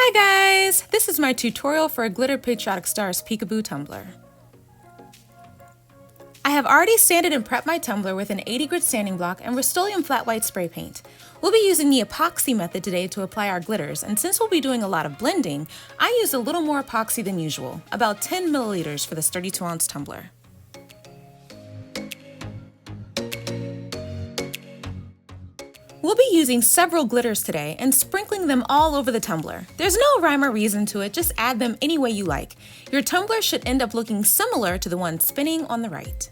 Hi guys! This is my tutorial for a Glitter Patriotic Stars Peekaboo Tumbler. I have already sanded and prepped my tumbler with an 80 grit sanding block and Rust-Oleum flat white spray paint. We'll be using the epoxy method today to apply our glitters, and since we'll be doing a lot of blending, I used a little more epoxy than usual, about 10 milliliters for this 32-ounce tumbler. We'll be using several glitters today and sprinkling them all over the tumbler. There's no rhyme or reason to it, just add them any way you like. Your tumbler should end up looking similar to the one spinning on the right.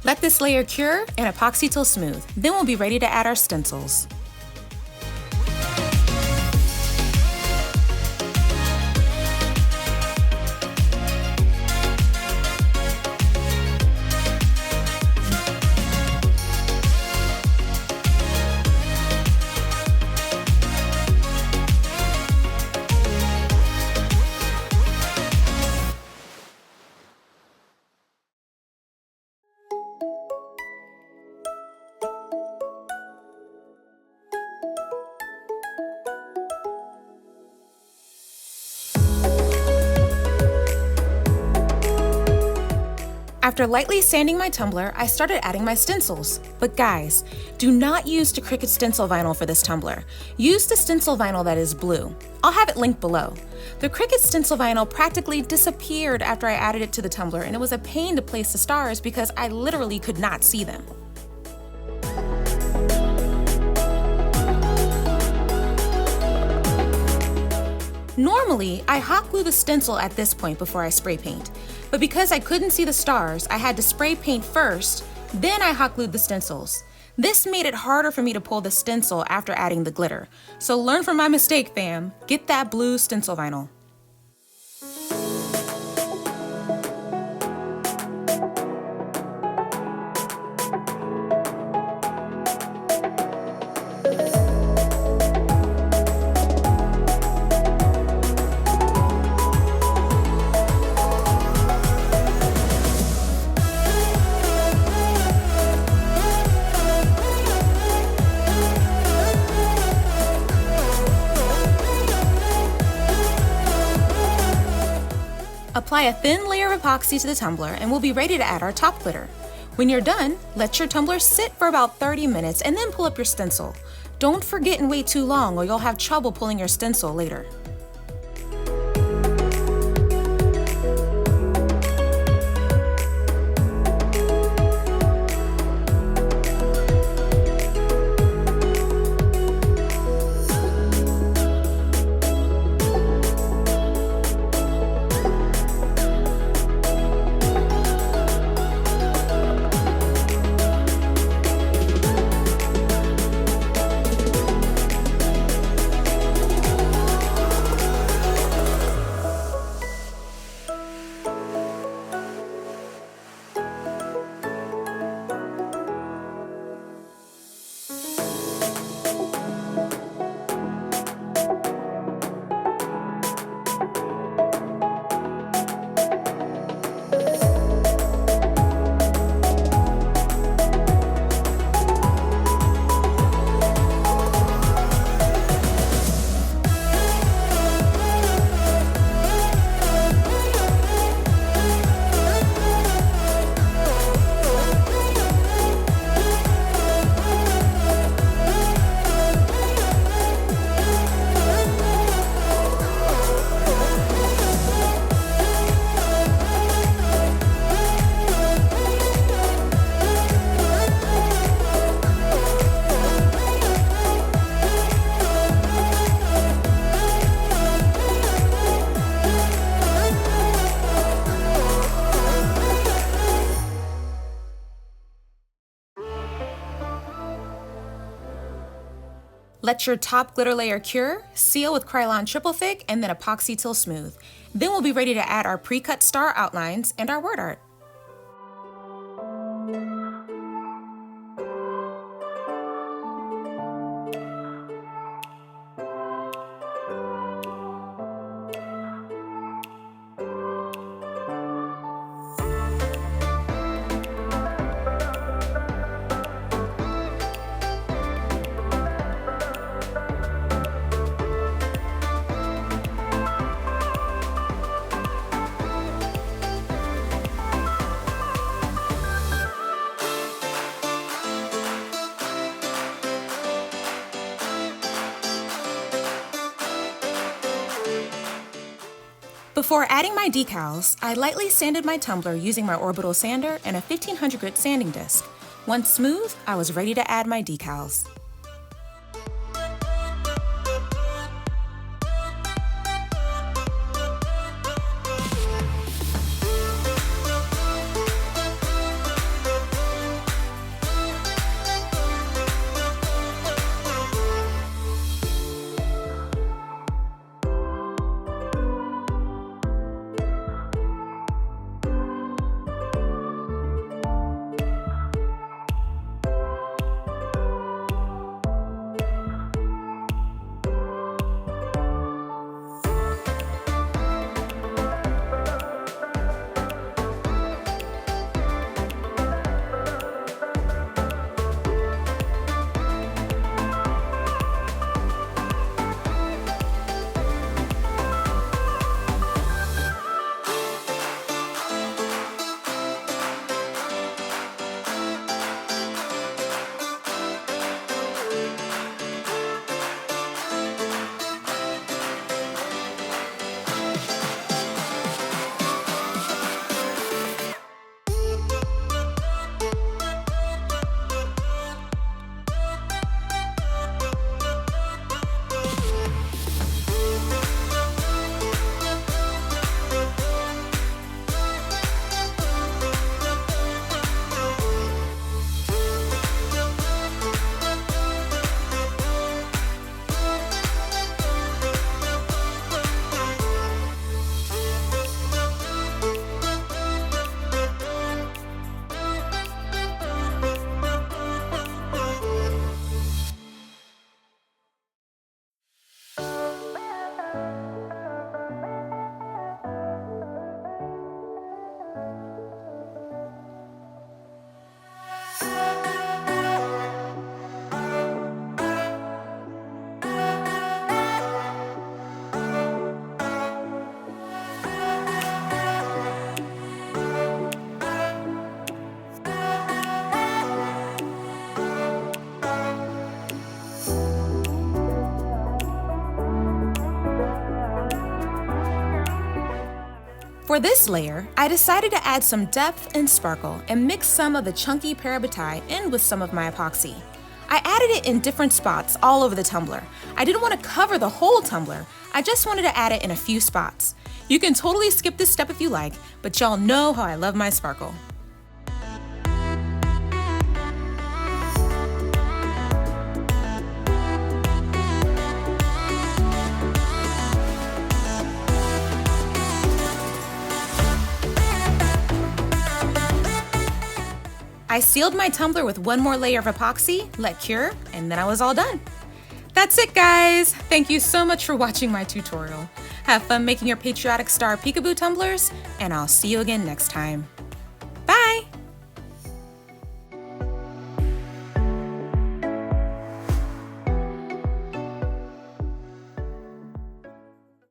Let this layer cure and epoxy till smooth. Then we'll be ready to add our stencils. After lightly sanding my tumbler, I started adding my stencils. But guys, do not use the Cricut stencil vinyl for this tumbler. Use the stencil vinyl that is blue. I'll have it linked below. The Cricut stencil vinyl practically disappeared after I added it to the tumbler, and it was a pain to place the stars because I literally could not see them. Normally, I hot glue the stencil at this point before I spray paint, but because I couldn't see the stars, I had to spray paint first, then I hot glued the stencils. This made it harder for me to pull the stencil after adding the glitter. So learn from my mistake, fam. Get that blue stencil vinyl. Apply a thin layer of epoxy to the tumbler and we'll be ready to add our top glitter. When you're done, let your tumbler sit for about 30 minutes and then pull up your stencil. Don't forget and wait too long or you'll have trouble pulling your stencil later. Let your top glitter layer cure, seal with Krylon Triple Thick, and then epoxy till smooth. Then we'll be ready to add our pre-cut star outlines and our word art. Before adding my decals, I lightly sanded my tumbler using my orbital sander and a 1500 grit sanding disc. Once smooth, I was ready to add my decals. For this layer, I decided to add some depth and sparkle and mix some of the chunky Parabatai in with some of my epoxy. I added it in different spots all over the tumbler. I didn't want to cover the whole tumbler, I just wanted to add it in a few spots. You can totally skip this step if you like, but y'all know how I love my sparkle. I sealed my tumbler with one more layer of epoxy, let cure, and then I was all done. That's it, guys! Thank you so much for watching my tutorial. Have fun making your patriotic star peekaboo tumblers, and I'll see you again next time.